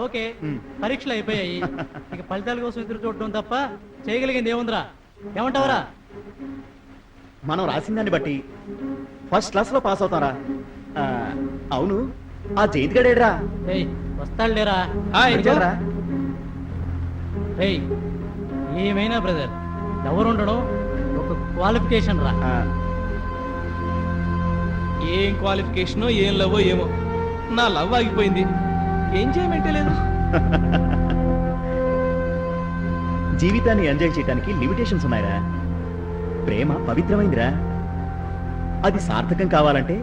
Okay, పరీక్షలు అయిపోయాయి. ఇక ఫలితాల కోసం ఎదురు చూడటం తప్ప చేయగలిగింది ఏముందిరా? ఏమంటావరా? మనం రాసిన దాన్ని బట్టి ఫస్ట్ క్లాస్ లో పాస్ అవుతారా? అవును, ఆ జయంత్ గడేడ్రా? ఏయ్, వస్తాడు లేరా? ఏయ్, ఏమైనా బ్రదర్, ఎవరు ఉండడం ఒక క్వాలిఫికేషన్ రా. ఏం క్వాలిఫికేషనో ఏం లవ్వో ఏమో, నా లవ్ ఆగిపోయింది. ఎంజాయ్మెంటే లేదు. జీవితాన్ని ఎంజాయ్ చేయడానికి లిమిటేషన్స్ ఉన్నాయిరా. ప్రేమ పవిత్రమైందిరా. అది సార్థకం కావాలంటే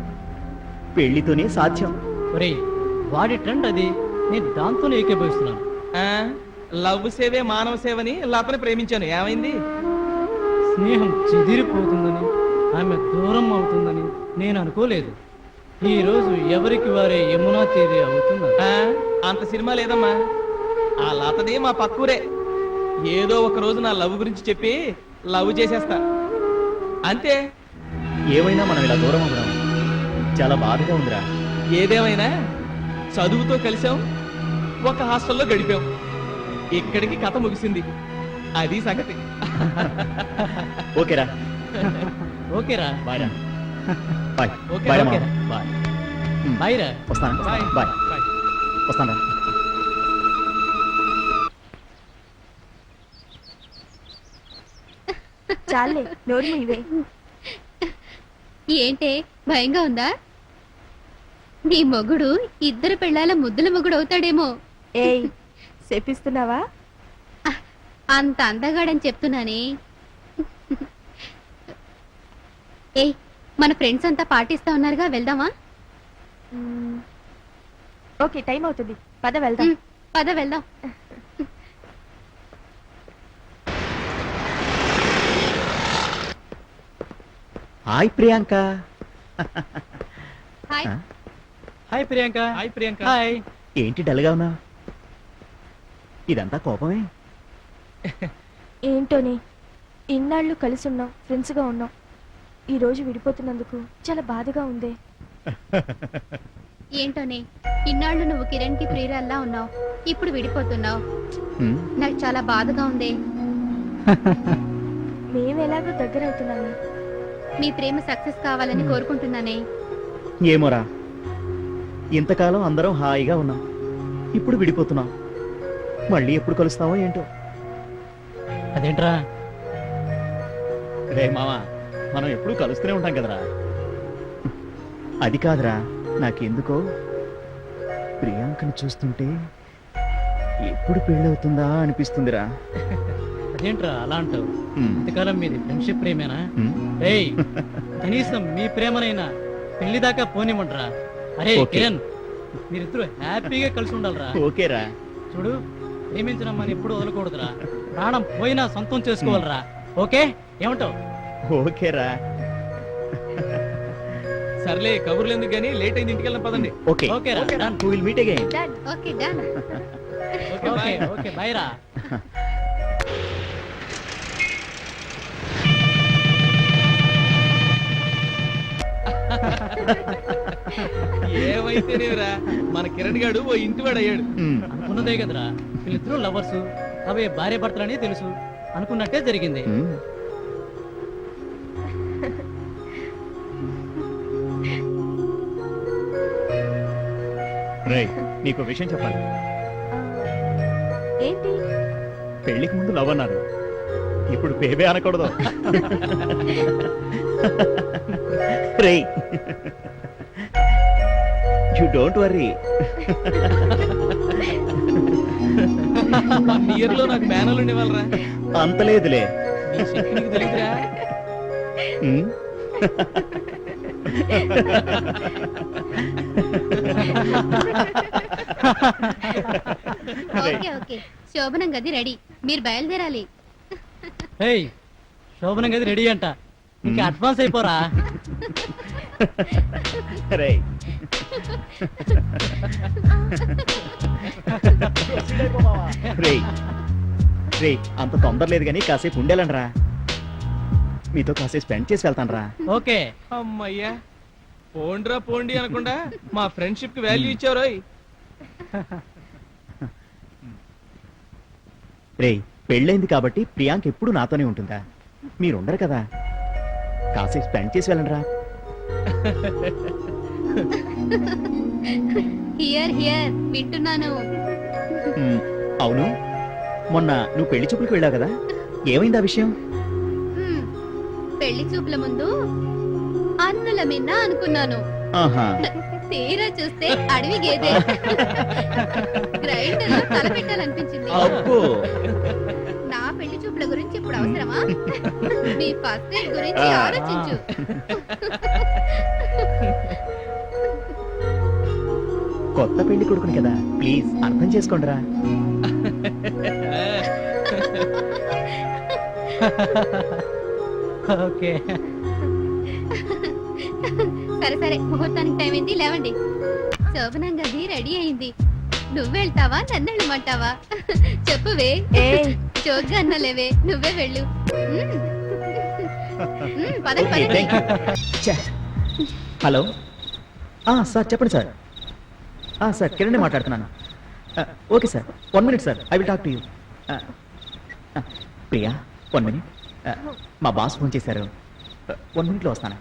పెళ్లితోనే సాధ్యం. ఒరేయ్, వాడి ట్రెండ్ అది, నేను దాంతోనే ఏకీభవిస్తున్నాను. లవ్ సేవే మానవ సేవని లతని ప్రేమించాను, ఏమైంది? స్నేహం చెదిరిపోతుందని, ఆమె దూరం అవుతుందని నేను అనుకోలేదు. ఈ రోజు ఎవరికి వారే యమునా తీరే అవుతున్నారు. అంత సినిమా లేదమ్మా. ఆ లతది మా పక్కూరే. ఏదో ఒక రోజు నా లవ్ గురించి చెప్పి లవ్ చేసేస్తా, అంతే. ఏమైనా మనం ఇలా దూరం అవ్వడం చాలా బాధగా ఉందిరా. ఏదేమైనా చదువుతో కలిసాం, ఒక హాస్టల్లో గడిపాం. ఇక్కడికి కథ ముగిసింది, అది సంగతి. ఓకేరా? ఓకేరా, బాయ్ రా. Bye. Okay, bye okay. Bye. Bye రా. వస్తాను. బాయ్. బాయ్. బాయ్. వస్తాను. చాలే, నోరు మూయవే. ఏంటే భయంగా ఉందా? నీ మొగుడు ఇద్దరు పెళ్ళాల ముద్దుల మొగుడు అవుతాడేమో. ఏయ్, శపిస్తున్నావా? అంత అందగాడని చెప్తున్నానే. ఏయ్, మన ఫ్రెండ్స్ అంతా పాటిస్తా ఉన్నారుగా, వెళ్దామా? ఓకే, టైం అవుతుంది, పద వెళ్దాం. పద వెళ్దాం. Hi Priyanka. Hi. Hi Priyanka. Hi Priyanka. Hi. ఏంటి డల్గా ఉన్నా? ఇదంతా కోపమే? ఏంటోని, ఇన్నాళ్ళు కలిసి ఉన్నాం, ఫ్రెండ్స్గా ఉన్నాం. ఈ రోజు విడిపోతున్నందుకు చాలా బాధగా ఉంది. ఏంటోనే, ఇన్నాళ్ళు నువ్వు కిరణ్ కి ప్రియురాల్లా ఉన్నావు, ఇప్పుడు విడిపోతున్నావు. నాకు చాలా బాధగా ఉంది. మేము ఎలాగో దగ్గర అవుతున్నాము. మీ ప్రేమ సక్సెస్ కావాలని కోరుకుంటున్నానే. ఏమోరా, ఇంతకాలం అందరం హాయిగా ఉన్నాం, ఇప్పుడు విడిపోతున్నాం. మళ్ళీ ఎప్పుడు కలుస్తామో ఏంటో. అదేంట్రా? రే మావా, మనం ఎప్పుడు కలుస్తూనే ఉంటాం కదరా. అది కాదురా, నాకెందుకో ప్రియాంకను చూస్తుంటే ఎప్పుడు పెళ్ళవుతుందా అనిపిస్తుందిరా. అదేంట్రా అలా అంటావు? ఇంతకాలం మీది ఫ్రెండ్షిప్ ప్రేమేనా? ఏయ్, కనీసం మీ ప్రేమనైనా పెళ్లి దాకా పోనివ్వండిరా. అరే ఓకే. కిరణ్, మీరిద్దరు హ్యాపీగా కలిసి ఉండాలిరా. ఓకేరా. చూడు, ప్రేమించినమ్మని ఎప్పుడు వదలకూడదురా. ప్రాణం పోయినా సొంతం చేసుకోవాలిరా. ఓకే, ఏమంటావు? ఓకేరా. సర్లే, కబుర్లు ఎందుకు గానీ, లేట్ అయింది, ఇంటికి వెళ్ళిన పదండి. ఓకే. ఓకేరా, done. We will meet again. Done. Okay, done. Okay, okay bye. Okay, bye రా. ఏమైతేనేరా, మన కిరణ్ గాడు ఓ ఇంటివాడు అయ్యాడు. అనుకున్నదే కదరా, వీళ్ళిద్దరూ లవర్స్, అవే భార్య భర్తలని తెలుసు, అనుకున్నట్టే జరిగింది. రేయ్, నీకు విషయం చెప్పాలి. ఏంటి? పెళ్లికి ముందు లవ్ అన్నారు, ఇప్పుడు బేబే అనకూడదు. రేయ్, యు డోంట్ వరీ. 1 year లో నాకు బ్యానర్లు ఉండేవాళ్ళరా. అంతలేదులే. నీ శక్తి నీకు తెలియదురా. ఓకే ఓకే, శోభనం గది రెడీ, మీరు బయలుదేరాలి. ఏయ్, శోభనం గది రెడీ అంట, ఇంకా అడ్వాన్స్ అయిపోరా. రేయ్, రేయ్, రేయ్, అంత తొందర లేదు కానీ కాసేపు ఉండేలండ్రా. మీతో కాసేపు స్పెండ్ చేసి వెళ్తాను. ఓకే. అమ్మయ్యా, పోండ్రా పోండి అనకుండా మా ఫ్రెండ్షిప్ కి వాల్యూ ఇచ్చారోయ్. రేయ్, పెళ్ళైంది కాబట్టి ప్రియాంక ఎప్పుడు నాతోనే ఉంటుందా? మీరుండరు కదా, కాసేపు స్పెండ్ చేసి వెళ్ళండి రా. హియర్ హియర్ వింటున్నాను. అవును, మొన్న నువ్వు పెళ్లి చూపులకు వెళ్ళావు కదా, ఏమైంది ఆ విషయం? హ్మ్, పెళ్లి చూపుల ముందు అన్నుల మిన్న అనుకున్నాను. ఆహా. తీరా చూస్తే అడవి గేదె. గ్రైండర్ లో తల పెట్టాలనిపించింది. అబ్బో. నా పెళ్లి చూపుల గురించి ఇప్పుడు అవసరమా? నీ ఫస్ట్ నైట్ గురించి ఆలోచించు. కొత్త పెళ్లి కొడుకుని కదా, ప్లీజ్ అర్థం చేసుకోండి రా. ఓకే. సరే సరే, ముహూర్తానికి టైం అయింది, లేవండి. శోభనం గది రెడీ అయింది. నువ్వు వెళ్తావా నన్ను వెళ్ళమంటావా? చెప్పువే. చోగ్గా అన్నలేవే, నువ్వే వెళ్ళు. పదండి Okay, పదండి. thank you. ఛే. హలో సార్, చెప్పండి సార్. సార్, కిరణ్ మాట్లాడుతున్నాను. Okay sir, 1 minute sir, I will talk to you. Priya, 1 minute. మా బాస్ ఫోన్ చేశారు, 1 minute లో వస్తాను.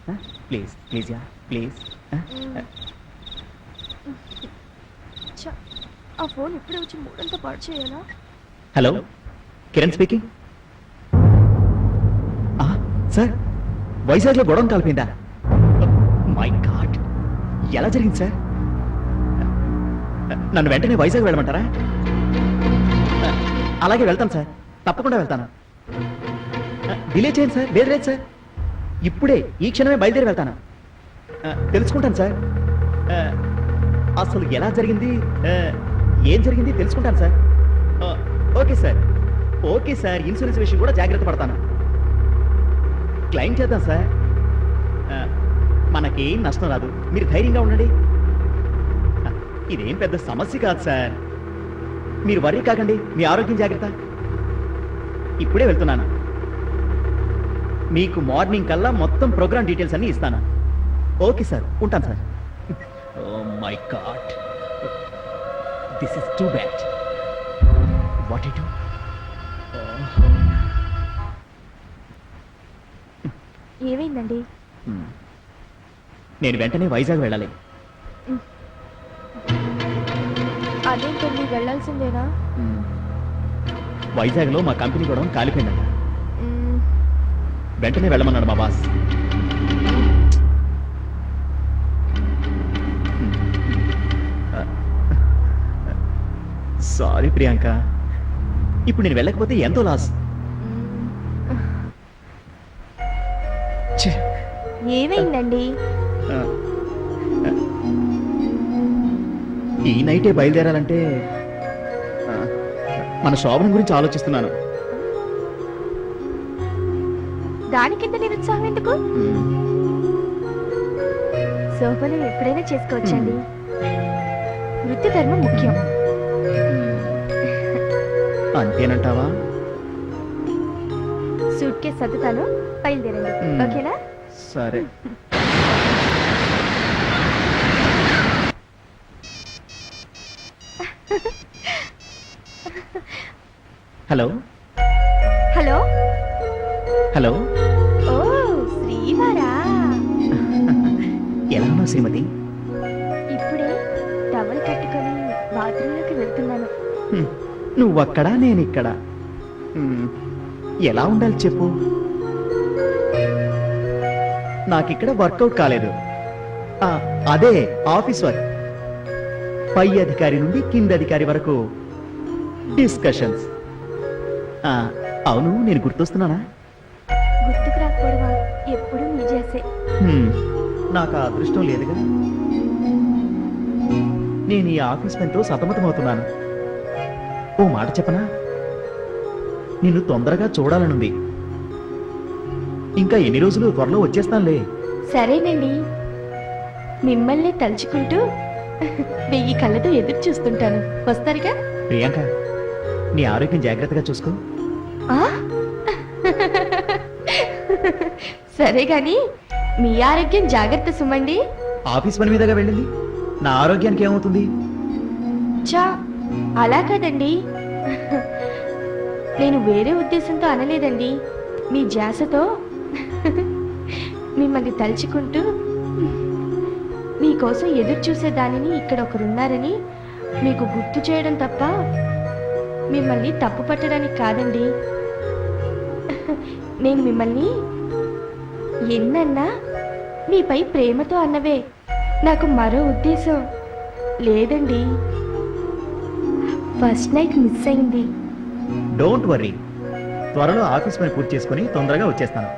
Please please yeah please. ఛ, ఆ ఫోన్ ఇప్పుడే వచ్చి మూడంతా పాడు చేయాలా? Hello, Kiran speaking. సార్, వైజాగ్లో గొడవ కాలిపోయిందా? మై గాడ్, ఎలా జరిగింది సార్? నన్ను వెంటనే వైజాగ్ వెళ్ళమంటారా? అలాగే వెళ్తాను సార్, తప్పకుండా వెళ్తాను. డిలే చేయండి సార్, లేదు లేదు సార్, ఇప్పుడే ఈ క్షణమే బయలుదేరి వెళ్తాను. తెలుసుకుంటాను సార్, అసలు ఎలా జరిగింది, ఏం జరిగింది తెలుసుకుంటాను sir. Okay sir, okay sir, insurance విషయం కూడా జాగ్రత్త పడతాను. క్లెయిమ్ చేద్దాం సార్, మనకేం నష్టం రాదు, మీరు ధైర్యంగా ఉండండి. ఇదేం పెద్ద సమస్య కాదు సార్, మీరు వర్రీ కాకండి, మీ ఆరోగ్యం జాగ్రత్త. ఇప్పుడే వెళ్తున్నాను, మీకు మార్నింగ్ కల్లా మొత్తం ప్రోగ్రామ్ డీటెయిల్స్ అన్ని ఇస్తాను. ఓకే సార్, ఉంటాను sir. Oh my god, this is too bad. What I do? ఏమైందండి? నేను వెంటనే వైజాగ్ వెళ్ళాలి. అదేంటండి, వెళ్ళాల్సిందేనా? వైజాగ్లో మా కంపెనీ కూడా కాలిపోయిందంట, మ్మ్, వెంటనే వెళ్ళమన్నాడు మా బాస్. సారీ ప్రియాంక, ఇప్పుడు నేను వెళ్ళకపోతే ఎంతో లాస్. ఛే, ఏమైందండి? ఈ నైటే బయలుదేరాలంటే మన శోభనం గురించి ఆలోచిస్తున్నాను. దానికింత నిరుత్సాహం ఎందుకు? శోభనం ఎప్పుడైనా చేసుకోవచ్చండి, వృత్తి ధర్మం ముఖ్యం. అంతేనంటావా? సూట్ కేసు సర్దుతాను, బయలుదేరండి. ఓకేనా? సరే. హలో హలో హలో, ఓ శ్రీవారా, ఎలా ఉన్నావు శ్రీమతి? ఇప్పుడే టవల్ కట్టుకొని బాత్రూంలోకి వెళ్తున్నాను. నువ్వక్కడా నేనిక్కడ, ఎలా ఉండాలి చెప్పు? నాకిక్కడ వర్కౌట్ కాలేదు. అదే ఆఫీస్ వర్క్, పై అధికారి నుండి కింద అధికారి వరకు డిస్కషన్స్. అవును, నేను గుర్తొస్తున్నానా? గుర్తుకు రాకపోవడమా? ఎప్పుడు మీ చేసే. నాకు ఆ అదృష్టం లేదుగా. నేను ఈ ఆఫీస్ పనితో సతమతమవుతున్నాను. ఓ మాట చెప్పనా, నిన్ను తొందరగా చూడాలనుంది. ఇంకా ఎన్ని రోజులు, త్వరలో వచ్చేస్తానులే. సరేనండి, మిమ్మల్ని తలుచుకుంటూ 1000 కళ్ళతో ఎదురు చూస్తుంటాను. వస్తారుగా? ప్రియాంక, నీ ఆరోగ్యం జాగ్రత్తగా చూసుకో. ఆ? సరే గాని మీ ఆరోగ్యం జాగ్రత్త సుమండి. ఆఫీస్ పని మీదగా వెళ్ళింది, నా ఆరోగ్యానికి ఏమవుతుంది? చా, అలా కాదండి, నేను వేరే ఉద్దేశంతో అనలేదండి. మీ ధ్యాసతో మిమ్మల్ని తలుచుకుంటూ మీకోసం ఎదురు చూసేదానిని ఇక్కడ ఒకరున్నారని మీకు గుర్తు చేయడం తప్ప మిమ్మల్ని తప్పు పట్టడానికి కాదండి. నేను మిమ్మల్ని ఎన్నన్నా మీపై ప్రేమతో అన్నవే, నాకు మరో ఉద్దేశం లేదండి. ఫస్ట్ నైట్ మిస్ అయింది. డోంట్ వర్రీ, త్వరలో ఆఫీస్ పని పూర్తి చేసుకుని తొందరగా వచ్చేస్తాను.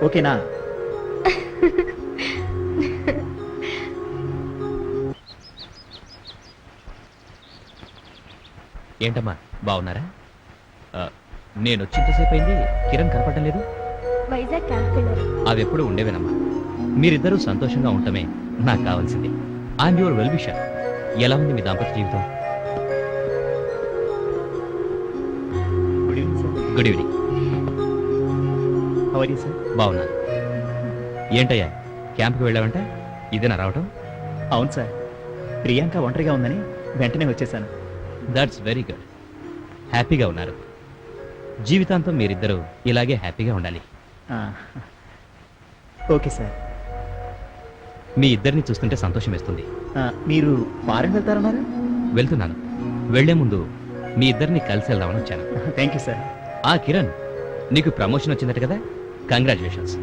ఓకేనా? ఏంటమ్మా బాగున్నారా? నేను వచ్చింతసేపు అయింది, కిరణ్ కనపడటం లేదు. వైజాగ్ క్యాంప్ వెళ్ళారు. అవి ఎప్పుడు ఉండేవేనమ్మా. మీరిద్దరూ సంతోషంగా ఉండటమే నాకు కావాల్సింది. I'm your well wisher. ఎలా ఉంది మీ దాంపత్య జీవితం? Good evening sir. Good evening. How are you sir? బాగున్నాను. ఏంటయ్యా క్యాంప్కి వెళ్ళావంట? ఇదేనా రావటం? అవును సార్, ప్రియాంక ఒంటరిగా ఉందని వెంటనే వచ్చేసాను. That's very good. హ్యాపీగా ఉన్నారు. జీవితాంతం మీరిద్దరూ ఇలాగే హ్యాపీగా ఉండాలి. Okay sir. మీ ఇద్దరిని చూస్తుంటే సంతోషం వేస్తుంది. మీరు ఫారెన్ వెళ్తారన్నారు? వెళ్తున్నాను. వెళ్లే ముందు మీ ఇద్దరిని కలిసి వెళ్దామని వచ్చాను. Thank you sir. ఆ కిరణ్, నీకు ప్రమోషన్ వచ్చిందట కదా? కంగ్రాచులేషన్స్.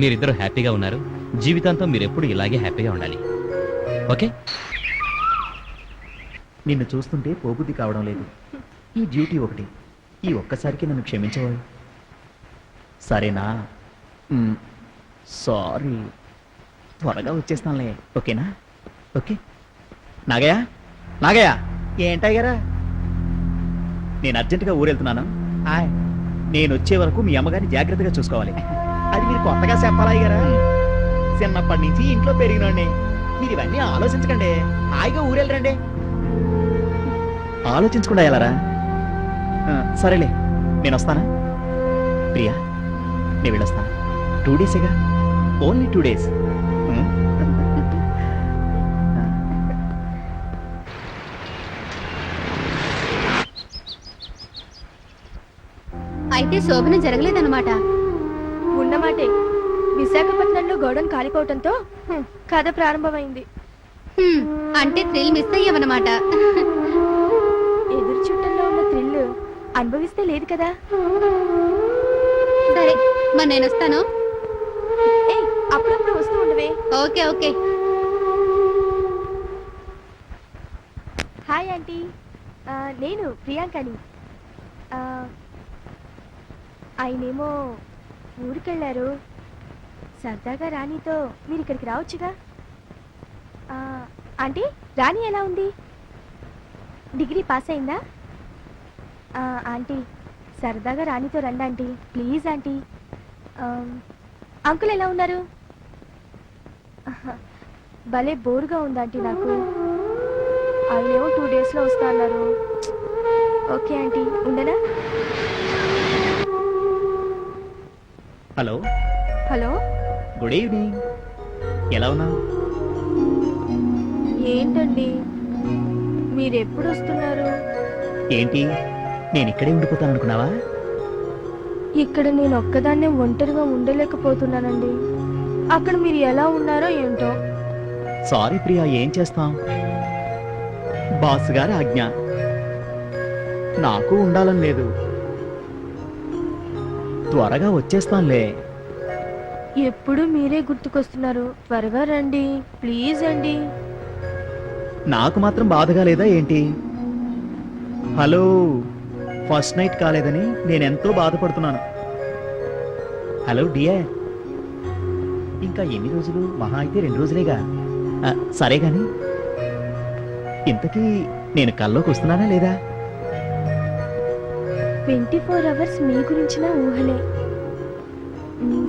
మీరిద్దరూ హ్యాపీగా ఉన్నారు. జీవితాంతం మీరెప్పుడు ఇలాగే హ్యాపీగా ఉండాలి. ఓకే? నిన్ను చూస్తుంటే పోబుద్ధి కావడం లేదు. ఈ డ్యూటీ ఒకటి, ఈ ఒక్కసారికి నన్ను క్షమించవాలి. సరేనా? సారీ, త్వరగా వచ్చేస్తానులే. ఓకేనా? ఓకే. నాగయ్య, నాగయ్య, ఏంటయ్యారా? నేను అర్జెంటుగా ఊరెళ్తున్నాను. నేను వచ్చే వరకు మీ అమ్మగారిని జాగ్రత్తగా చూసుకోవాలి. అది మీరు కొత్తగా చెప్పాలా అయ్యారా? చిన్నప్పటి నుంచి ఇంట్లో పెరిగినండి. మీరు ఇవన్నీ ఆలోచించకండి, హాయిగా ఊరెళ్ళరండి. ఆలోచించకుండా వెళ్ళరా? సరేలే, నేను వస్తానా? ప్రియా, నేను వెళ్ళొస్తాను. 2 డేసేగా, ఓన్లీ 2 డేస్. అయితే శోభనం జరగలేదన్నమాట. ఉన్నమాటే, విశాఖపట్నంలో గోడౌన్ కాలిపోవటంతో కథ ప్రారంభమైంది. అంటే థ్రిల్ మిస్ అయ్యావన్నమాట. ఎదురు చుట్టంలో ఉన్న థ్రిల్ అనుభవిస్తే లేదు కదా. సరే, మరి నేను వస్తాను. ఏయ్, అప్పుడప్పుడు వస్తూ ఉండవే. Okay okay. హాయ్ ఆంటీ, నేను ప్రియాంకని. ఆయనేమో ఊరికెళ్ళారు. సరదాగా రాణితో మీరు ఇక్కడికి రావచ్చుగా. ఆంటీ, రాణి ఎలా ఉంది? డిగ్రీ పాస్ అయిందా? ఆంటీ, సరదాగా రాణితో రండి ఆంటీ, ప్లీజ్ ఆంటీ. అంకుల్ ఎలా ఉన్నారు? భలే బోరుగా ఉంది ఆంటీ నాకు. ఆయనేమో 2 డేస్లో వస్తా అన్నారు. ఓకే ఆంటీ, ఉండనా? హలో. Hello, good evening. ఎలా ఉన్నావు? ఏంటండి మీరెప్పుడు వస్తున్నారు? ఏంటి, నేను ఇక్కడే ఉండిపోతాను అనుకున్నావా? ఇక్కడ నేను ఒక్కదాన్నే ఒంటరిగా ఉండలేకపోతున్నానండి. అక్కడ మీరు ఎలా ఉన్నారో ఏంటో. సారీ ప్రియా, ఏం చేస్తాం, బాస్ గారి ఆజ్ఞ. నాకు ఉండాలని లేదు. త్వరగా వచ్చేస్తానులే. ఎప్పుడు మీరే గుర్తుకొస్తున్నారు. త్వరగా రండి ప్లీజ్ అండి. నాకు మాత్రం బాధగా లేదా ఏంటి? హలో, ఫస్ట్ నైట్ కాలేదని నేనెంతో బాధపడుతున్నాను. హలో డియర్, ఇంకా ఎన్ని రోజులు? మహా అయితే 2 రోజులేగా. సరే గాని, ఇంతకీ నేను కల్లోకి వస్తున్నానా లేదా? 24 అవర్స్ మీ గురించిన ఊహలే.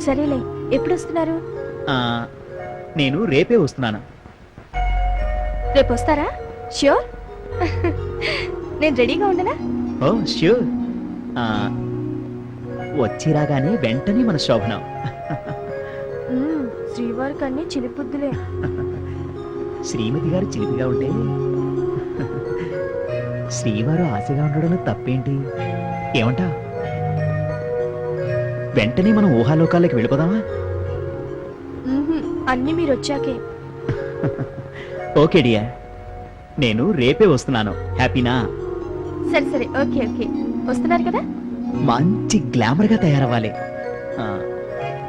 సరేలే, ఎప్పుడు వస్తున్నారు? నేను రేపే వస్తున్నాను. రేపు వస్తారా? ష్యూర్. నేను రెడీగా ఉండనా? ఓ ష్యూర్. వచ్చిరాగానే వెంటనే మన శోభనం. శ్రీవారికి అన్ని చిలిపుద్దులే. శ్రీమతి గారు చిలిపిగా ఉంటే శ్రీవారు ఆశగా ఉండడంలో తప్పేంటి? ఏమంటా? వెంటనే మనం ఊహాలోకాల్లోకి వెళ్ళిపోదామా? అన్నీ మీరు వచ్చాకే. ఓకే డియర్, నేను రేపే వస్తున్నాను. హ్యాపీనా? సరే సరే, ఓకే ఓకే. వస్తున్నారు కదా? మంచి గ్లామర్గా తయారవ్వాలి. ఆ,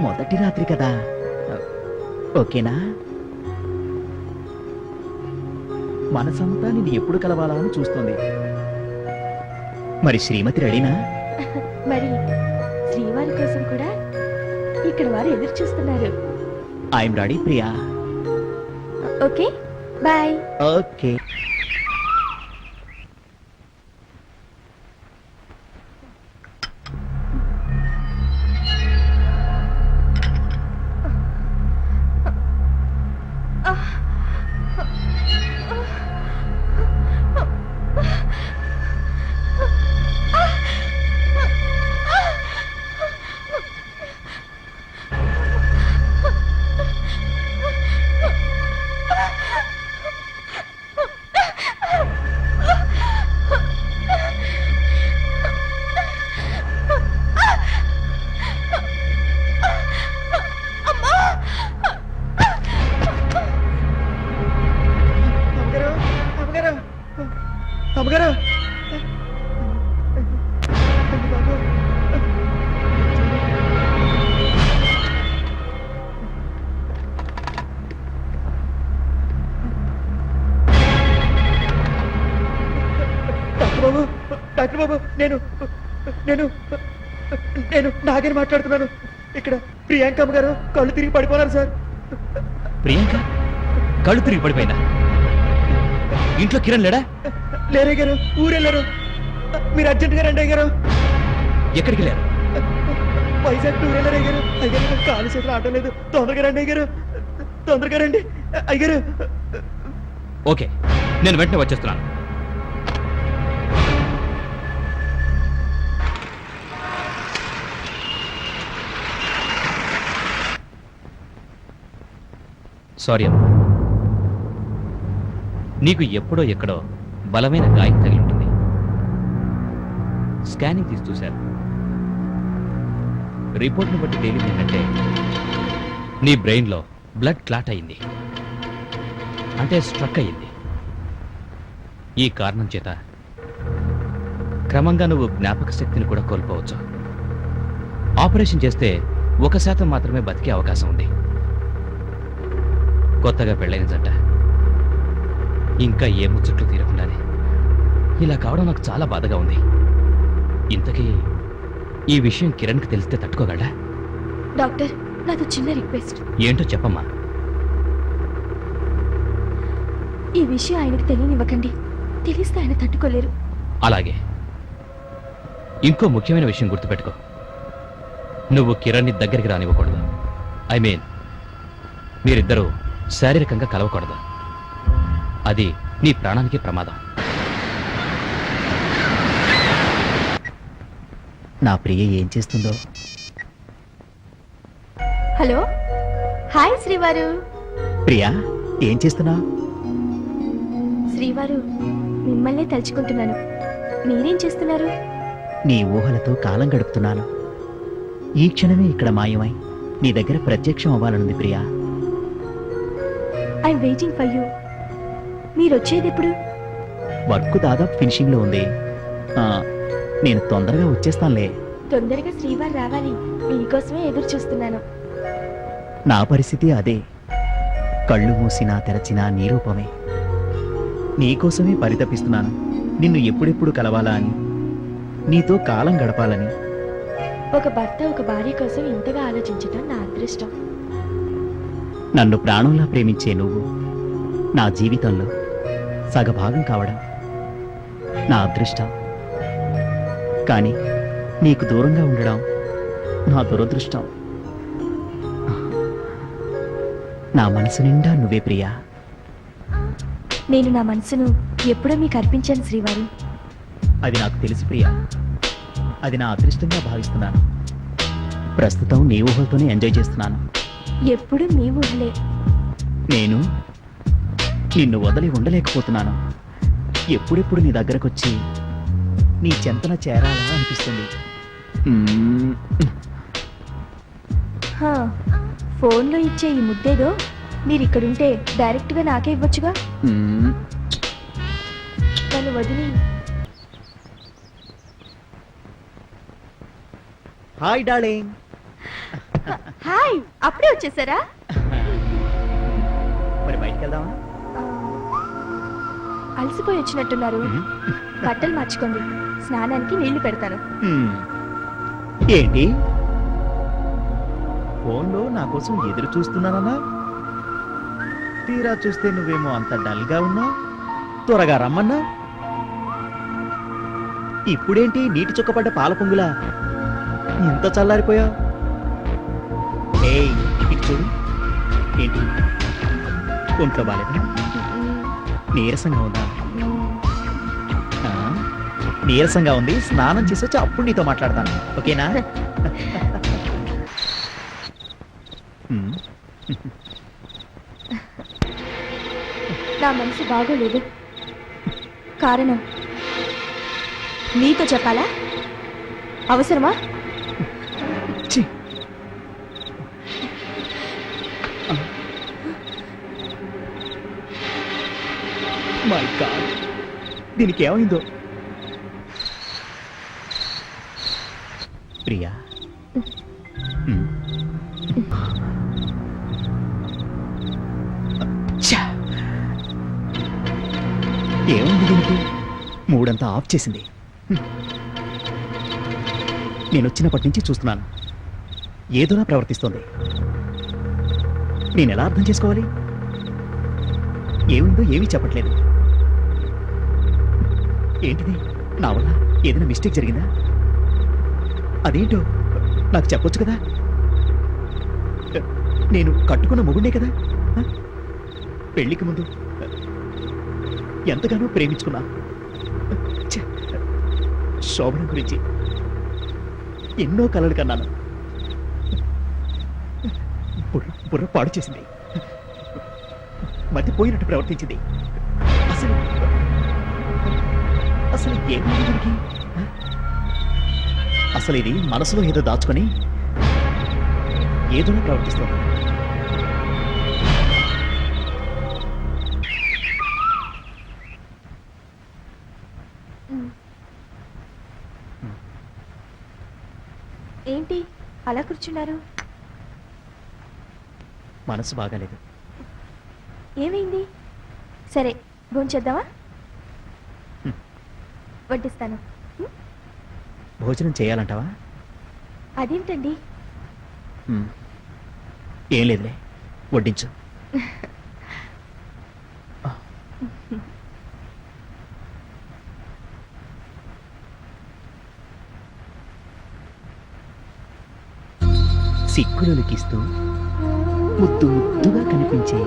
మొదటి రాత్రి కదా, ఓకేనా? మనసంతా నేను ఎప్పుడు కలవాలా అని చూస్తుంది. మరి శ్రీమతి రెడీనా? మరి శ్రీవారి కోసం కూడా ఇక్కడ వారు ఎదురు చూస్తున్నారు. I'm ready Priya. Okay, bye. Okay. అమ్మగారు, డాక్టర్ బాబు, నేను నేను నేను నాగని మాట్లాడుతున్నాను. ఇక్కడ ప్రియాంక అమ్మగారు కళ్ళు తిరిగి పడిపోనారు సార్. ప్రియాంక కళ్ళు తిరిగి పడిపోయిందా? ఇంట్లో కిరణ్ లేడా? లేరే గారు, ఊరెళ్ళారు. మీరు అర్జెంటుగా రండి అయ్యారు. ఎక్కడికి లేరు? వైజాగ్ టూర్ వెళ్ళారు అయ్యారు. అయ్యారు, కాలు చేతులు ఆటం లేదు. తొందరగా రండి అయ్యారు, తొందరగా రండి అయ్యారు. ఓకే, నేను వెంటనే వచ్చేస్తున్నాను. సారీ అమ్మా, నీకు ఎప్పుడో ఎక్కడో బలమైన గాయం తగిలి ఉంటుంది. స్కానింగ్ తీసి చూశారు. రిపోర్ట్ను బట్టి తేలింది ఏంటంటే నీ బ్రెయిన్లో బ్లడ్ క్లాట్ అయింది, అంటే స్ట్రక్ అయ్యింది. ఈ కారణం చేత క్రమంగా నువ్వు జ్ఞాపక శక్తిని కూడా కోల్పోవచ్చు. ఆపరేషన్ చేస్తే 1% మాత్రమే బతికే అవకాశం ఉంది. కొత్తగా పెళ్ళైన జంట ఇంకా ఏ ముచ్చట్లు తీరకుండానే ఇలా కావడం నాకు చాలా బాధగా ఉంది. ఇంతకీ ఈ విషయం కిరణ్కి తెలిస్తే తట్టుకోగలడా? డాక్టర్, నాది చిన్న రిక్వెస్ట్. ఏంటో చెప్పమ్మా. ఈ విషయం ఆయనకు తెలియనివ్వకండి. తెలిస్తే ఆయన తట్టుకోలేరు. అలాగే. ఇంకో ముఖ్యమైన విషయం గుర్తుపెట్టుకో, నువ్వు కిరణ్ని దగ్గరికి రానివ్వకూడదు. ఐ మీన్, మీరిద్దరూ శారీరకంగా కలవకూడదు. అది నీ ప్రాణానికి ప్రమాదం. నా ప్రియ ఏం చేస్తుందో? హలో, హాయ్ శ్రీవారు. ప్రియా, ఏం చేస్తున్నా? శ్రీవారు, మిమ్మల్ని తలుచుకుంటున్నాను. మీరేం చేస్తున్నారు? నీ ఊహలతో కాలం గడుపుతున్నాను. ఈ క్షణమే ఇక్కడ మాయమై నీ దగ్గర ప్రత్యక్షం అవ్వాలనుంది Priya. I'm waiting for you. మీరు వచ్చేది ఎప్పుడు? వర్క్ దాదాపు ఫినిషింగ్ లో ఉంది. నేను తొందరగా వచ్చేస్తానులే. తొందరగా శ్రీవారు రావాలి. మీకోసమే ఎదురు చూస్తున్నాను. నా పరిస్థితి అదే. కళ్ళు మూసినా తెరచినా నీ రూపమే. నీకోసమే పరితపిస్తున్నాను. నిన్ను ఎప్పుడెప్పుడు కలవాలా అని, నీతో కాలం గడపాలని. ఒక భర్త ఒక భార్య కోసం ఇంతగా ఆలోచించటం నా అదృష్టం. నన్ను ప్రాణంలా ప్రేమించే నువ్వు నా జీవితంలో సగభాగం కావడం నా అదృష్టం. కానీ నీకు దూరంగా ఉండడం నా దురదృష్టం. నా మనసు నిండా నువ్వే ప్రియా. నేను నా మనసును ఎప్పుడో మీకు అర్పించాను శ్రీవారు. అది నాకు తెలుసు ప్రియా. అది నా అదృష్టంగా భావిస్తున్నాను. ప్రస్తుతం నీ ఊహలతోనే ఎంజాయ్ చేస్తున్నాను. ఎప్పుడు మీ ఊళ్ళే. నేను నిన్ను వదిలి ఉండలేకపోతున్నాను. ఎప్పుడెప్పుడు నీ దగ్గరకొచ్చి నీ చెంతన చేరాలా అనిపిస్తుంది. హా, ఫోన్లో ఇచ్చే ఈ ముద్దేదో మీరు ఇక్కడుంటే డైరెక్ట్గా నాకే ఇవ్వచ్చుగా. మ్మ్. నన్ను వదిలి. Hi darling. హాయ్, అప్పుడే వచ్చేసారా? మరి బయటికి వెళ్దామా? ఆ, అలసిపోయి వచ్చినట్టున్నారు. బట్టలు మార్చుకోండి, స్నానానికి నీళ్లు పెడతాను. మ్మ్. ఏంటి ఫోన్లో నా కోసం ఎదురు చూస్తున్నానన్నా? తీరా చూస్తే నువ్వేమో అంత డల్గా ఉన్నావు. త్వరగా రమ్మన్నా. ఇప్పుడేంటి నీటి చుక్కపడ్డ పాల పొంగులా ఇంత చల్లారిపోయా? ఏయ్, ఇటు చూడు. ఏంటి ఒంట్లో బాలేదా? నీరసంగా ఉందా? ఆ, నీరసంగా ఉంది. స్నానం చేసి వచ్చి అప్పుడు నీతో మాట్లాడతాను, ఓకేనా? మ్మ్. నా మనసు బాగోలేదు. కారణం నీతో చెప్పాలా? అవసరమా? ఛీ. మై గాడ్, దీనికి ఏమైందో? ప్రియా, మ్మ్. ఛా. ఏమైంది దీనికి? మూడంతా ఆఫ్ చేసింది. నేను వచ్చినప్పటి నుంచి చూస్తున్నాను, ఏదోలా ప్రవర్తిస్తోంది. నేను ఎలా అర్థం చేసుకోవాలి? ఏముందో ఏమీ చెప్పట్లేదు. ఏంటిది? నా వల్ల ఏదైనా మిస్టేక్ జరిగిందా? అదేంటో నాకు చెప్పొచ్చు కదా. నేను కట్టుకున్న మొగుడే కదా. పెళ్లికి ముందు ఎంతగానో ప్రేమించుకున్నా. ఛే, శోభనం గురించి ఎన్నో కలలు కన్నాను. బుర్ర పాడు చేసింది, మతిపోయినట్టు ప్రవర్తించింది. అసలు అసలు ఏమైంది దీనికి? అసలు ఇది మనసులో ఏదో దాచుకొని ఏదో ప్రవర్తిస్తుంది. ఏంటి అలా కూర్చున్నారు? మనసు బాగాలేదు. ఏమైంది? సరే, భోంచేద్దామా? వడ్డిస్తాను. భోజనం చేయాలంటావా? అదేంటండి? ఏం లేదులే, వడ్డించు. సిక్కులు లిఖిస్తూ ముద్దు ముద్దుగా కనిపించే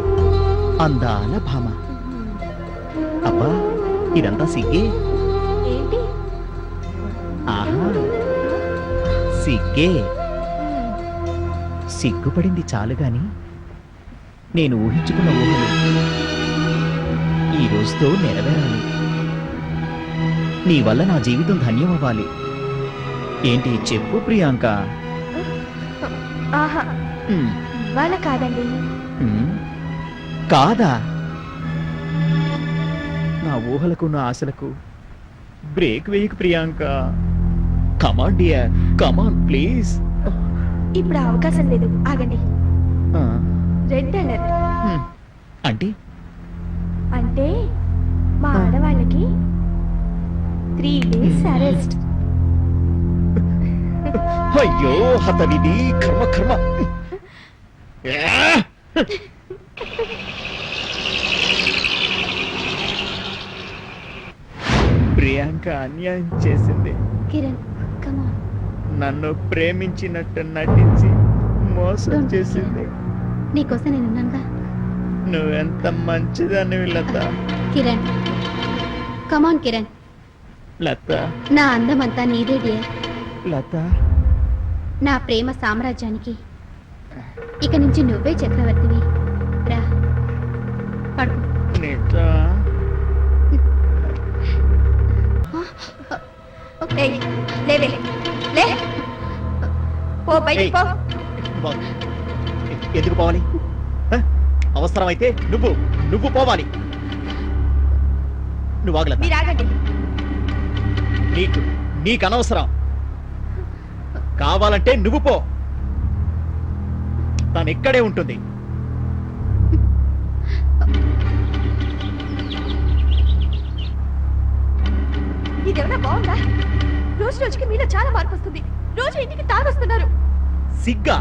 అందాల భామ. అబ్బా, ఇదంతా సిగ్గే. ఏంటి? ఆహా, సిగ్గే. సిగ్గుపడింది చాలు గాని నేను ఊహించుకున్న ఊహలు ఈ రోజుతో నెరవేరాలి. నీ వల్ల నా జీవితం ధన్యమవ్వాలి. ఏంటి చెప్పు ప్రియాంక. ఆహా, ఉమ్, ఇవాళ కాదండి. ఉమ్, కాదా? నా ఊహలకు నా ఆశలకు బ్రేక్ వేయకు Priyanka. Come on dear, come on please. ఇప్పుడు ఆ అవకాశం లేదు, ఆగండి. రెడ్ అలర్ట్ అంటే అంటే మా ఆడవాళ్ళకి 3 days అరెస్ట్. అయ్యో హతవిధి, కర్మ కర్మ. ప్రియాంక అన్యాయం చేసింది. Kiran, come on. నన్ను ప్రేమించినట్టు నటించి మోసం చేసింది. నీకోసం నేను ఉన్నానుగా. నువ్వెంత మంచిదానివి లత. Kiran, come on Kiran. లత, నా అందమంతా నీదే డియర్. లత, నా ప్రేమ సామ్రాజ్యానికి ఇక నుంచి నువ్వే చక్రవర్తివి. రా, పడుకో. నిజమా? ఏయ్, లేవే, లే. పో బయటికి పో. పోవాలి. ఎందుకు పోవాలి? హ? అవసరమైతే నువ్వు పోవాలి. నువ్వు ఆగలదా? మీరు ఆగండి. నీకు అనవసరం. కావాలంటే నువ్వు పో. తను ఇక్కడే ఉంటుంది. ఇదేమన్నా బాగుందా? రోజు రోజుకి మీలో చాలా మార్పు వస్తుంది. రోజు ఇంటికి తాగొస్తున్నారు. సిగ్గా?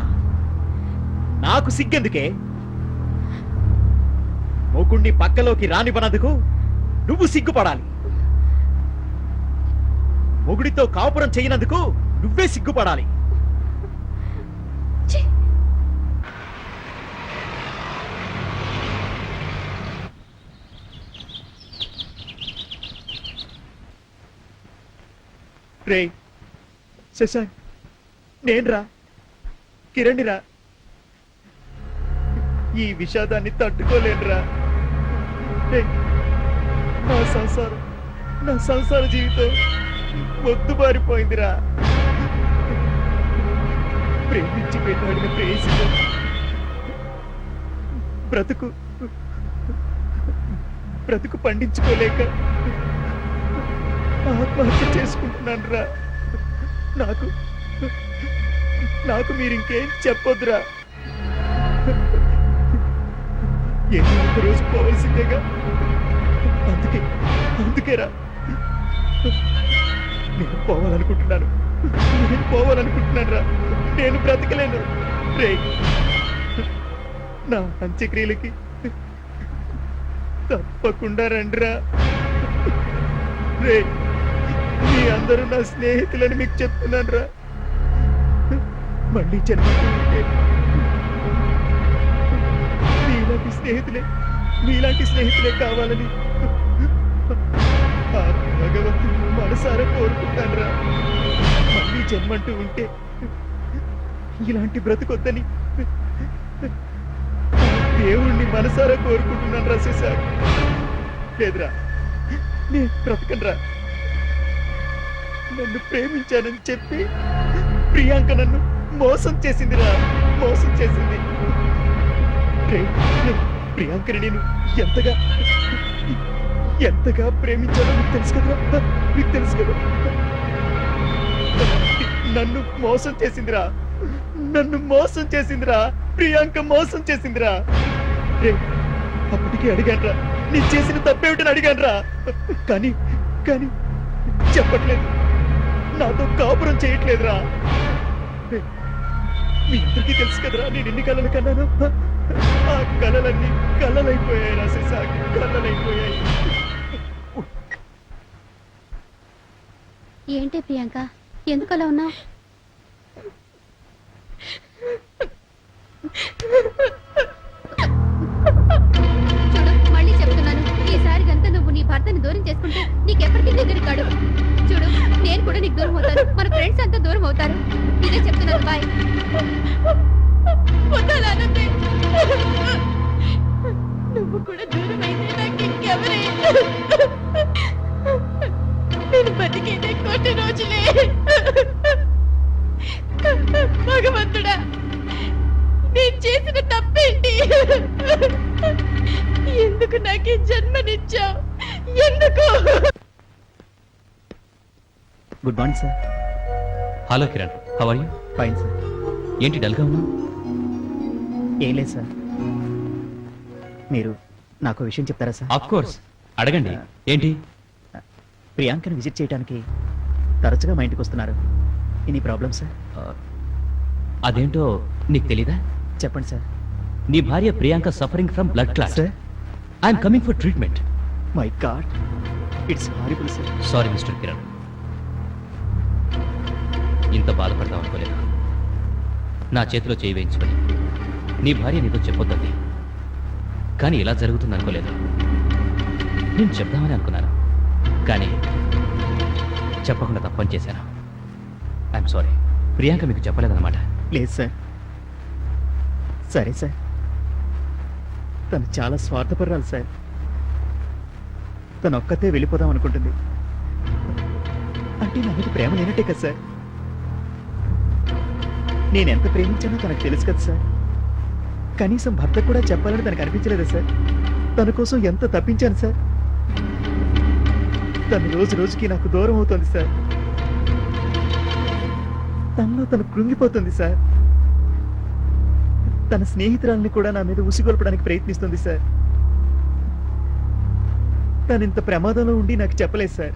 నాకు సిగ్గెందుకే? మొగుణ్ణి పక్కలోకి రానివ్వనందుకు నువ్వు సిగ్గుపడాలి. మొగుడితో కాపురం చేయనందుకు నువ్వే సిగ్గుపడాలి. ఛీ! రే శశాంక్, నేనురా, కిరణ్రా. ఈ విషాదాన్ని తట్టుకోలేనురా. రేయ్, నా సంసార జీవితం మొద్దుబారిపోయిందిరా. ప్రేమించి పెట్టాడిన ప్రేయసితో బ్రతుకు పండించుకోలేక ఆత్మహత్య చేసుకుంటున్నాను రా. నాకు మీరింకేం చెప్పొద్దురా. ఏదో ఒక రోజు పోవలసిందేగా. అందుకేరా నేను పోవాలనుకుంటున్నాను రా. నేను బ్రతకలేను. రే, నా అంత్యక్రియలకి తప్పకుండా రండిరా. రే, మీ అందరూ నా స్నేహితులని మీకు చెప్తున్నాను రా. మళ్ళీ జన్మకు ఉంటే మీలాంటి స్నేహితులే కావాలని ఆ భగవంతుని మనసారా కోరుకుంటాను రా. మళ్ళీ జన్మంటూ ఉంటే ఇలాంటి బ్రతుకొద్దని ఆ దేవుణ్ణి మనసారా కోరుకుంటున్నాను రా శశాంక్. లేదురా, నేను బ్రతకనురా. నన్ను ప్రేమించానని చెప్పి ప్రియాంక నన్ను మోసం చేసిందిరా. ప్రియాంకని నేను ఎంతగా ప్రేమించానో మీకు తెలుసు కదా. నన్ను మోసం చేసిందిరా. ప్రియాంక మోసం చేసిందిరా. అప్పటికే అడిగాన్రా, నీ చేసిన తప్పేమిటని అడిగాన్రా. కానీ చెప్పట్లేదు. నాతో కాపురం చేయట్లేదురా. మీ అందరికీ తెలుసు కదరా నేను ఎన్ని కలలు కన్నాను. ఆ కలలన్నీ కలలైపోయాయి రా శశాంక్, కలలైపోయాయి. ఏంటి ప్రియాంక, ఎందుకు అలా ఉన్నావు? చూడు, మళ్ళీ చెప్తున్నాను, ఈసారి గంత నువ్వు నీ భర్తని దూరం చేసుకుంటే నీకెప్పటికీ దగ్గర కాడు. చూడు, నేను కూడా నీకు దూరం అవుతాను, మన ఫ్రెండ్స్ అంతా దూరం అవుతారు. ఇదే చెప్తున్నాను. బాయ్. నువ్వు కూడా దూరం అయితే నాకు ఇంకెవరే? నేను బతికేదే కొన్ని రోజులే. భగవంతుడా, నేను చేసిన తప్పేంటి? ఎందుకు నాకు ఈ జన్మనిచ్చావు? ఎందుకు? Good morning sir. Hello Kiran, how are you? Fine sir. ఏంటి డల్గా ఉన్నావు? ఏం లేదు సార్. మీరు నాకు విషయం చెప్తారా సార్? ఆఫ్ కోర్స్, అడగండి. ఏంటి? ప్రియాంకని విజిట్ చేయడానికి తరచుగా మా ఇంటికి వస్తున్నారు. Any problem sir? అదేంటో నీకు తెలీదా? చెప్పండి సార్. నీ భార్య Priyanka suffering from blood clot. Sir, I'm coming for treatment. My God, it's horrible sir. Sorry mister Kiran, ఇంత బాధపడతాం అనుకోలేదు. నా చేతిలో చేయి వేయించుకొని నీ భార్య నీతో చెప్పొద్దండి, కానీ ఇలా జరుగుతుంది అనుకోలేదు. నేను చెప్దామని అనుకున్నాను, కానీ చెప్పకుండా తప్పని చేశాను. I'm sorry. ప్రియాంక మీకు చెప్పలేదన్నమాట. లేదు సార్. సరే సార్, తను చాలా స్వార్థపరాలు సార్. తను ఒక్కతే వెళ్ళిపోదాం అనుకుంటుంది. అంటే నా మీద ప్రేమ లేనట్టే కదా సార్. నేనెంత ప్రేమించానో తనకు తెలుసు కదా సార్. కనీసం భర్త కూడా చెప్పాలని తనకు అనిపించలేదా సార్? తన కోసం ఎంత తప్పించాను సార్. తను రోజు రోజుకి నాకు దూరం అవుతుంది సార్. తనలో తను కృంగిపోతుంది సార్. తన స్నేహితురాల్ని కూడా నా మీద ఉసిగొల్పడానికి ప్రయత్నిస్తుంది సార్. తను ఇంత ప్రమాదంలో ఉండి నాకు చెప్పలేదు సార్.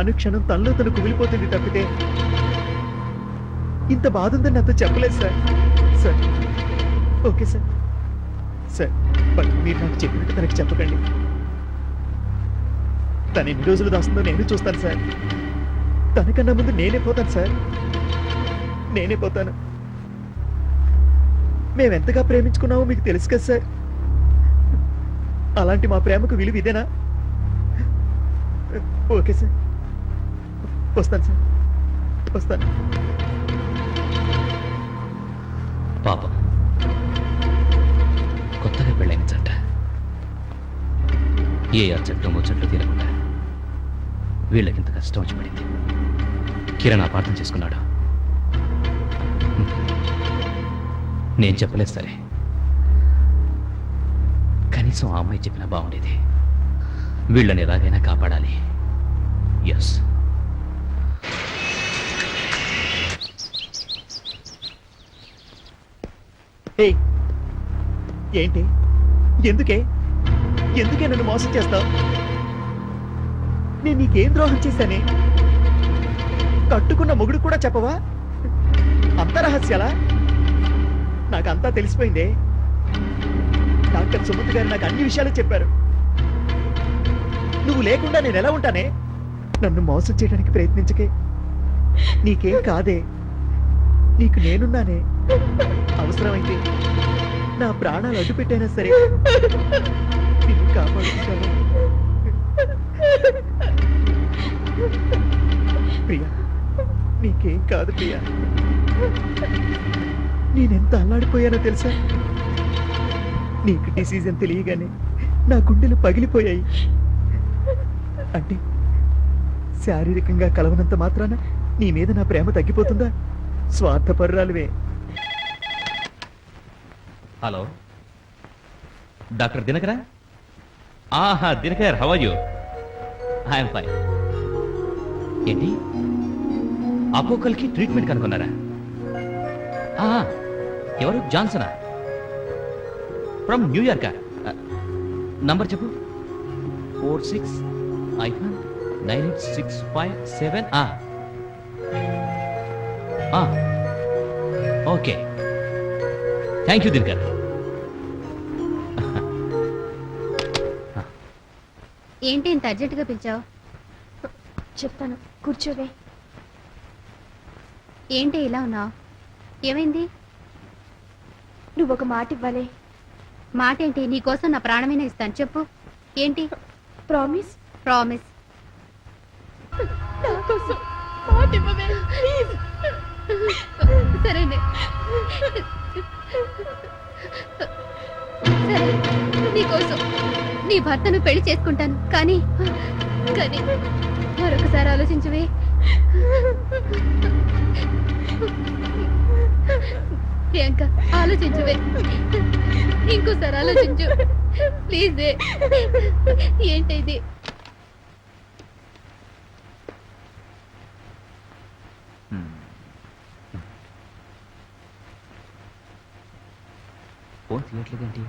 అనుక్షణం తనలో తను కుమిలిపోతుంది తప్పితే ఇంత బాధ ఉందని నాతో చెప్పలేదు sir. Sir okay sir. Sir but మీరు నాకు చెప్పినట్టు తనకి చెప్పకండి. తను ఎన్ని రోజులు దాస్తుందో నేను చూస్తాను సార్. తనకన్నా ముందు నేనే పోతాను సార్. నేనే పోతాను. మేమెంతగా ప్రేమించుకున్నామో మీకు తెలుసు కదా సార్. అలాంటి మా ప్రేమకు విలువ ఇదేనా? Okay sir. వస్తాను సార్. వస్తాను. పాపం కొత్తగా పెళ్ళైన జంట ఏ అచ్చట్లు ముచ్చట్లు తీరకుండా వీళ్ళకింత కష్టం వచ్చి పడింది. కిరణ్ అపార్థం చేసుకున్నాడు. నేను చెప్పలేదు సరే, కనీసం ఆ అమ్మాయి చెప్పినా బాగుండేది. వీళ్ళని ఎలాగైనా కాపాడాలి. ఎస్. ఏయ్ ఏంటి? ఎందుకే నన్ను మోసం చేస్తావు? నేను నీకేం ద్రోహం చేశానే? కట్టుకున్న మొగుడు కూడా చెప్పవా? అంత రహస్యాలా? నాకంతా తెలిసిపోయిందే. డాక్టర్ సుమతి గారు నాకు అన్ని విషయాలు చెప్పారు. నువ్వు లేకుండా నేను ఎలా ఉంటానే? నన్ను మోసం చేయడానికి ప్రయత్నించకే. నీకేం కాదే. నీకు నేనున్నానే. అవసరమైతే నా ప్రాణాలు అడ్డు పెట్టైనా సరే నిన్ను కాపాడుకుంటాను. ప్రియా, నీకేం కాదు ప్రియా. నేనెంత అల్లాడిపోయానో తెలుసా? నీకు డిసీజన్ తెలియగానే నా గుండెలు పగిలిపోయాయి. అంటే శారీరకంగా కలవనంత మాత్రాన నీ మీద నా ప్రేమ తగ్గిపోతుందా? స్వార్థపరురాలువే. హలో డాక్టర్ దినకరా? ఆహా Dinakar, how are you? I'm fine. ఏంటి అపోకల్కి ట్రీట్మెంట్ కనుక్కున్నారా? ఎవరు? జాన్సనా? ఫ్రమ్ న్యూయార్కా? నంబర్ చెప్పు. 46-98657. Okay, thank you Dinakar. ఏంటి ఇంత అర్జెంటుగా పిలిచావు? చెప్తాను, కూర్చోవే. ఏంటి ఇలా ఉన్నావు? ఏమైంది? నువ్వు ఒక మాట ఇవ్వాలి. మాట ఏంటి? నీకోసం నా ప్రాణమైనా ఇస్తాను. చెప్పు ఏంటి? ప్రామిస్. ప్రామిస్. సరేనే, సరే నీకోసం నీ భర్తను పెళ్లి చేసుకుంటాను. కానీ కానీ మరొకసారి ఆలోచించువే. ప్రియాంక, ఆలోచించువే. ఇంకోసారి ఆలోచించు ప్లీజ్. ఏంటిది? ఫోన్ తీయట్లేదేంటి?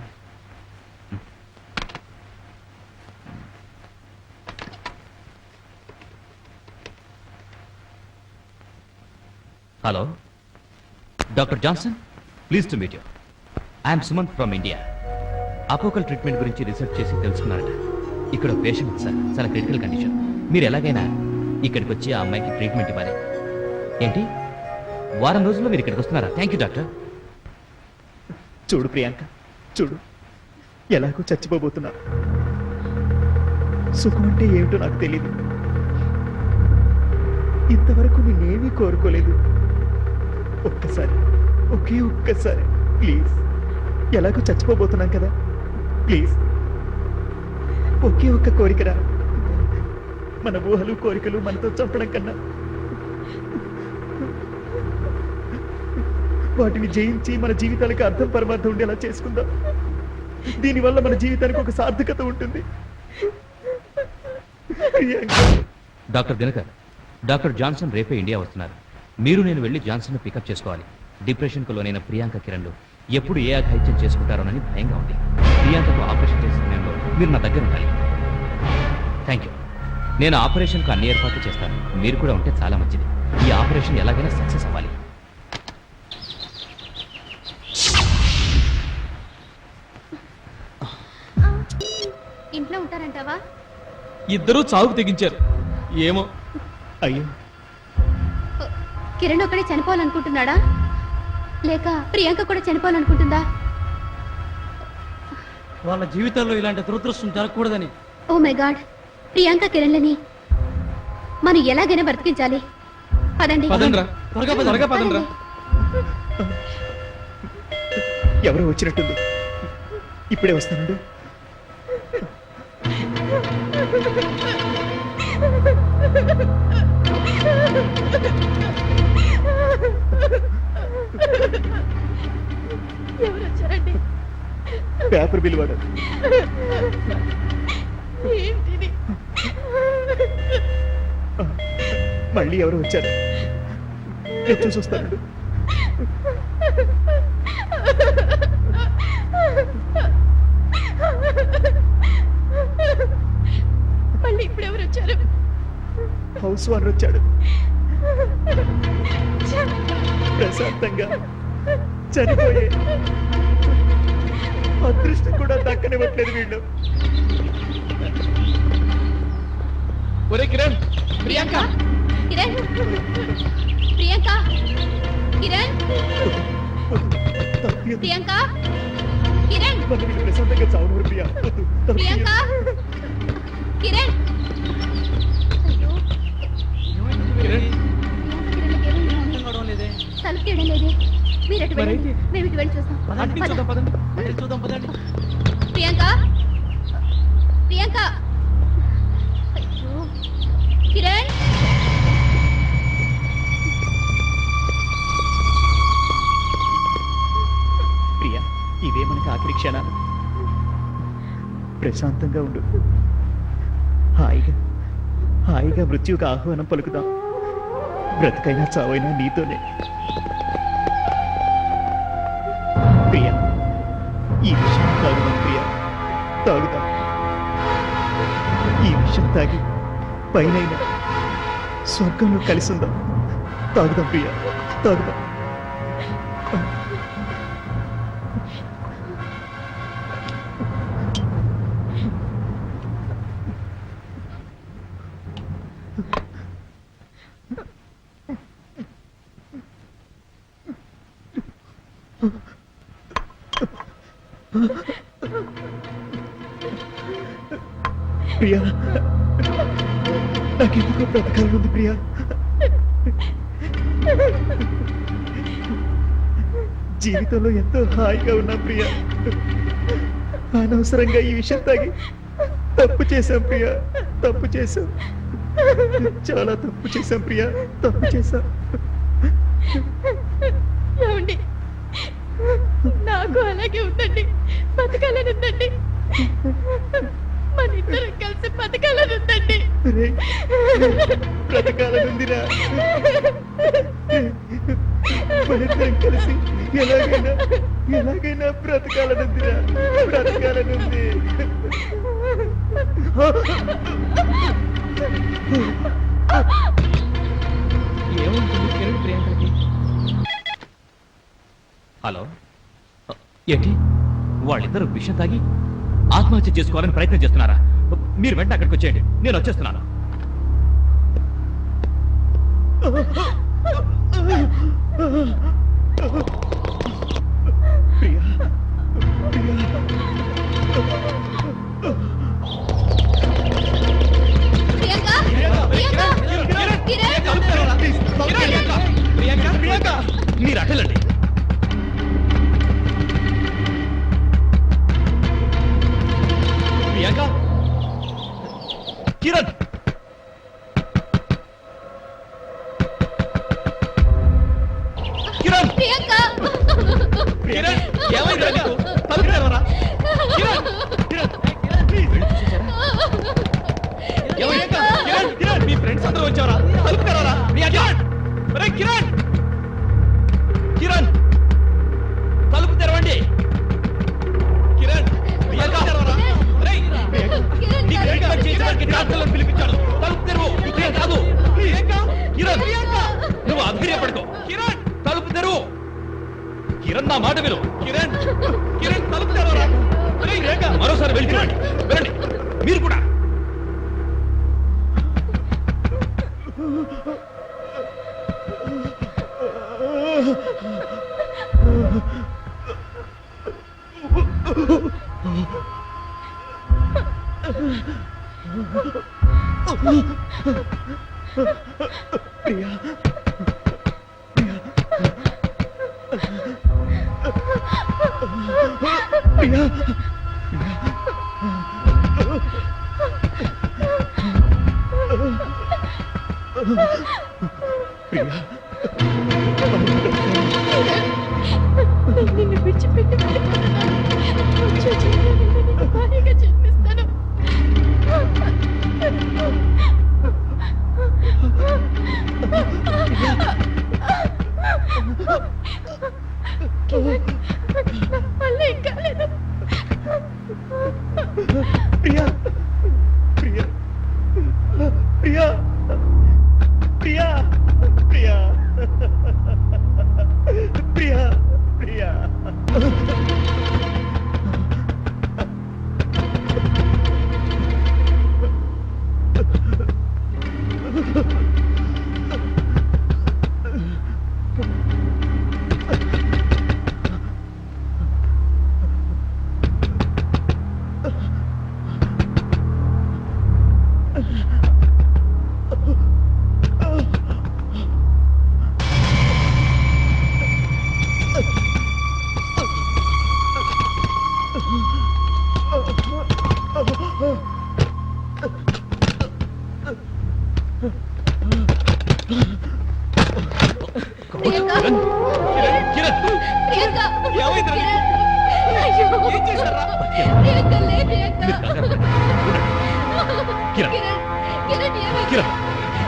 Hello doctor Johnson, please to meet you. I'm Sumanth from India. అపోకల్ ట్రీట్మెంట్ గురించి రీసెర్చ్ చేసి తెలుసుకున్నారట. ఇక్కడ పేషెంట్ ఉంది సార్, చాలా క్రిటికల్ కండిషన్. మీరు ఎలాగైనా ఇక్కడికి వచ్చి ఆ అమ్మాయికి ట్రీట్మెంట్ ఇవ్వాలి. ఏంటి, వారం రోజుల్లో మీరు ఇక్కడికి వస్తున్నారా? Thank you doctor. చూడు ప్రియాంక, చూడు, ఎలాగో చచ్చిపోబోతున్నా. సుఖం అంటే ఏమిటో నాకు తెలియదు. ఇంతవరకు నేనేమీ కోరుకోలేదు. ఒక్కసారి, ఒకే ఒక్కసారి ప్లీజ్. ఎలాగో చచ్చిపోబోతున్నాం కదా, ప్లీజ్ ఒకే ఒక్క కోరికరా. మన ఊహలు కోరికలు మనతో చంపడం కన్నా వాటిని జయించి మన జీవితాలకు అర్థం పరమార్థం ఉండేలా చేసుకుందాం. దీనివల్ల మన జీవితానికి ఒక సార్థకత ఉంటుంది. Priyanka. Doctor Dinakar, doctor Johnson రేపే ఇండియా వస్తున్నారు. మీరు నేను వెళ్ళి జాన్సన్ పికప్ చేసుకోవాలి. డిప్రెషన్కు లోనైన ప్రియాంక కిరణ్లు ఎప్పుడు ఏ అఘాయిత్యం చేసుకుంటారోనని భయంగా ఉంది. ప్రియాంకకు ఆపరేషన్ చేసే సమయంలో మీరు నా దగ్గర ఉండాలి. Thank you. నేను ఆపరేషన్కు అన్ని ఏర్పాట్లు చేస్తాను. మీరు కూడా ఉంటే చాలా మంచిది. ఈ ఆపరేషన్ ఎలాగైనా సక్సెస్ అవ్వాలి. ఇంట్లో ఉంటారంటావా? ఇద్దరూ చావుకు తెగించారు. ఏమో. అయ్యో, కిరణ్ ఒక్కడే చనిపోవాలనుకుంటున్నాడా, లేక ప్రియాంక కూడా చనిపోవాలనుకుంటుందా? వాళ్ళ జీవితాల్లో ఇలాంటి దురదృష్టం జరగకూడదని. ఓ మై గాడ్, ప్రియాంక కిరణ్లని మనం ఎలాగైనా బ్రతికించాలి. పదండి. పదండ్రా, త్వరగా పద. త్వరగా పదండ్రా. ఎవరో వచ్చినట్టుంది. ఇప్పుడే వస్తానండి. ఎవరు వచ్చారండి? పేపర్ బిల్ వాడు. ఏంటిది? మళ్ళీ ఎవరు వచ్చారు? నేను చూసి వస్తానండి. మళ్ళీ ఇప్పుడు ఎవరు వచ్చారు? హౌస్ ఓనర్ వచ్చాడు. ప్రశాంతంగా చనిపోయే అదృష్టం కూడా దక్కనివ్వట్లేదు వీళ్ళు. ఒరే కిరణ్, ప్రియాంక. కిరణ్, ప్రియాంక, కిరణ్, తప్పియదు. ప్రియాంక, కిరణ్, మన వీళ్ళు ప్రశాంతంగా చావునరు ప్రియా. వద్దు, తప్పియదు. ప్రియాంక, కిరణ్. అయ్యో, కిరణ్, కిరణ్కి ఏమైంది? అర్థం కావడం లేదే. తలుపు తీయడం లేదే. మీరు అటు వెళ్ళండి, మేము ఇటు వెళ్ళి చూస్తాం. పదండి, పద. చూద్దాం, పదండి. పదండి, చూద్దాం పదండి. ప్రియాంక, ప్రియాంక. అయ్యో, కిరణ్. ప్రియా, ఇవే మనకి ఆఖరి క్షణాలు. ప్రశాంతంగా ఉండు. హాయిగా హాయిగా మృత్యువుకు ఆహ్వానం పలుకుదాం. బ్రతుకైనా చావైనా నీతోనే. ప్రియా, ఈ విషయం తాగుదాం. ప్రియా, తాగుదాం. ఈ విషయం తాగి పైనైనా స్వర్గంలో కలిసి ఉందాం. తాగుదాం ప్రియా, తాగుదాం. ప్రియా, నాకెందుకో బ్రతకాలని ఉంది ప్రియా. జీవితంలో ఎంతో హాయిగా ఉన్నా ప్రియా. అనవసరంగా ఈ విషయం తాగి తప్పు చేశాం ప్రియా, తప్పు చేశాం. చాలా తప్పు చేశాం ప్రియా, తప్పు చేశాం. ఏమండి, నాకు అలాగే ఉందండి. బతకాలని ఉందండి. మన ఇద్దరం కలిసి బతకాలని ఉందండి. రేయ్, బ్రతకాలని ఉందిరా. మనిద్దరం కలిసి ఎలాగైనా బ్రతకాలని ఉందిరా. బ్రతకాలని ఉంది. ఏముంటుంది కిరణ్ ప్రియాంకకి? హలో, ఏంటి వాళ్ళిద్దరూ విషం తాగి ఆత్మహత్య చేసుకోవాలని ప్రయత్నం చేస్తున్నారా? మీరు వెంటనే అక్కడికి వచ్చేయండి, నేను వచ్చేస్తున్నాను. ప్రియా, ప్రియాంక, ప్రియాంక, కిరణ్. ప్రియాంక, మీరు అటెళ్ళండి. ప్రియాంక, కిరణ్, ప్రియాంక. కిరణ్ ఏమైందిరా నీకు? తలుపు తెరవరా? కిరణ్ ఏమైంది? కిరణ్ మీ ఫ్రెండ్స్ అందరూ వచ్చారా? తలుపు తెరవరా? కిరణ్ కిరణ్ కిరణ్ తలుపు తెరవండి. కిరణ్ ప్రియాంక తెరవరా? నీ ప్రియాంక చేయించడానికి డాక్టర్లను పిలిపించాడు. తలుపు తెరువు. ఇదే కాదు కిరణ్ నువ్వు అధైర్యపడుకో. కిరణ్ తలుపు తెరువు. కిరణ్ నా మాట విను. కిరణ్ తలుపు తెరవరా? మరోసారి వెళ్ళి చూడండి. వెళ్ళండి మీరు కూడా. నిన్ను విడిచిపెట్టి వెళ్ళిపోతున్నాను. వచ్చే జన్మలో నిన్ను భార్యగా జన్మిస్తాను. నా వల్ల ఏం కాలేదు. ప్రియా ప్రియా ప్రియా ప్రియా ప్రియా ప్రియా ప్రియా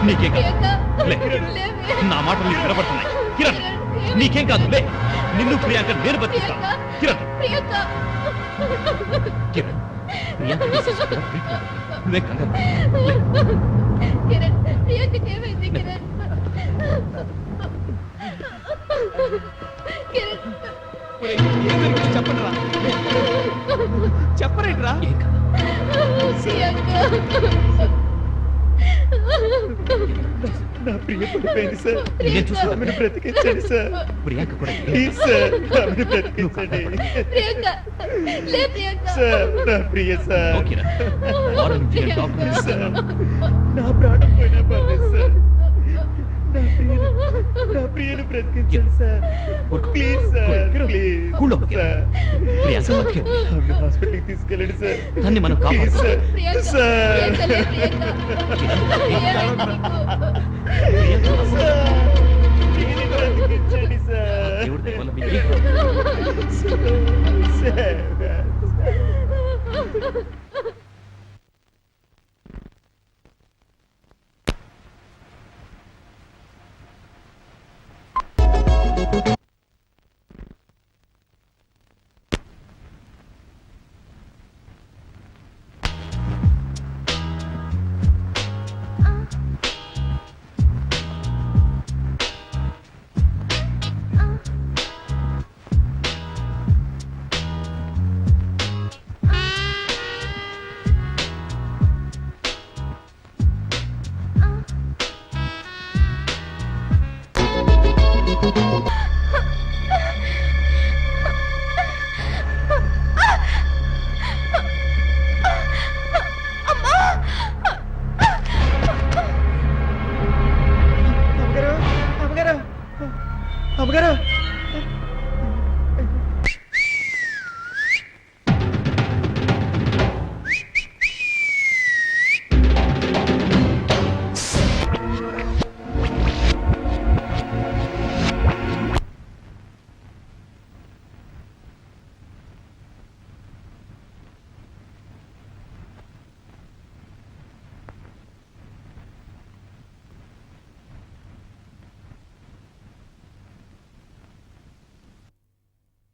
నీకేం కాదు. నా మాటలు నీకు వినపడుతున్నాయి. కిరణ్ నీకేం కాదు. లే నిన్ను ప్రియాంక నేను బతికిస్తాను. కిరణ్ కిరణ్ ప్రియాంక నువ్వే కంగారు. చెప్పండి రా. చెప్పరేట్రా? ఏం కాదు. నా ప్రియ పడిపోయింది సార్. నేను చూస్తాను. ఆమెను బ్రతికించండి సార్. ప్రియాంక కూడా ప్లీజ్ సార్ ఆమెను బ్రతికించండి సార్. నా ప్రియ సార్. ఓ కిరణ్, వారం నుంచి నేను డాక్టర్ని సార్ చూస్తున్నాను. నా ప్రాణం పోయినా పర్లేదు సార్. నా ప్రియను బ్రతికించండి sir. Please sir. Please cool అవ్వు సార్. ప్రియాంక బతికింది. ఆమెను హాస్పిటల్కి తీసుకెళ్ళండి సార్. దాన్ని మనం ప్లీజ్ కాపాడుకోవాలి. సార్. సార్ ప్రియని బ్రతికించండి సార్. దేవుడి దయ వల్ల మీకు ఏం కాదు. సార్ అమ్మగారు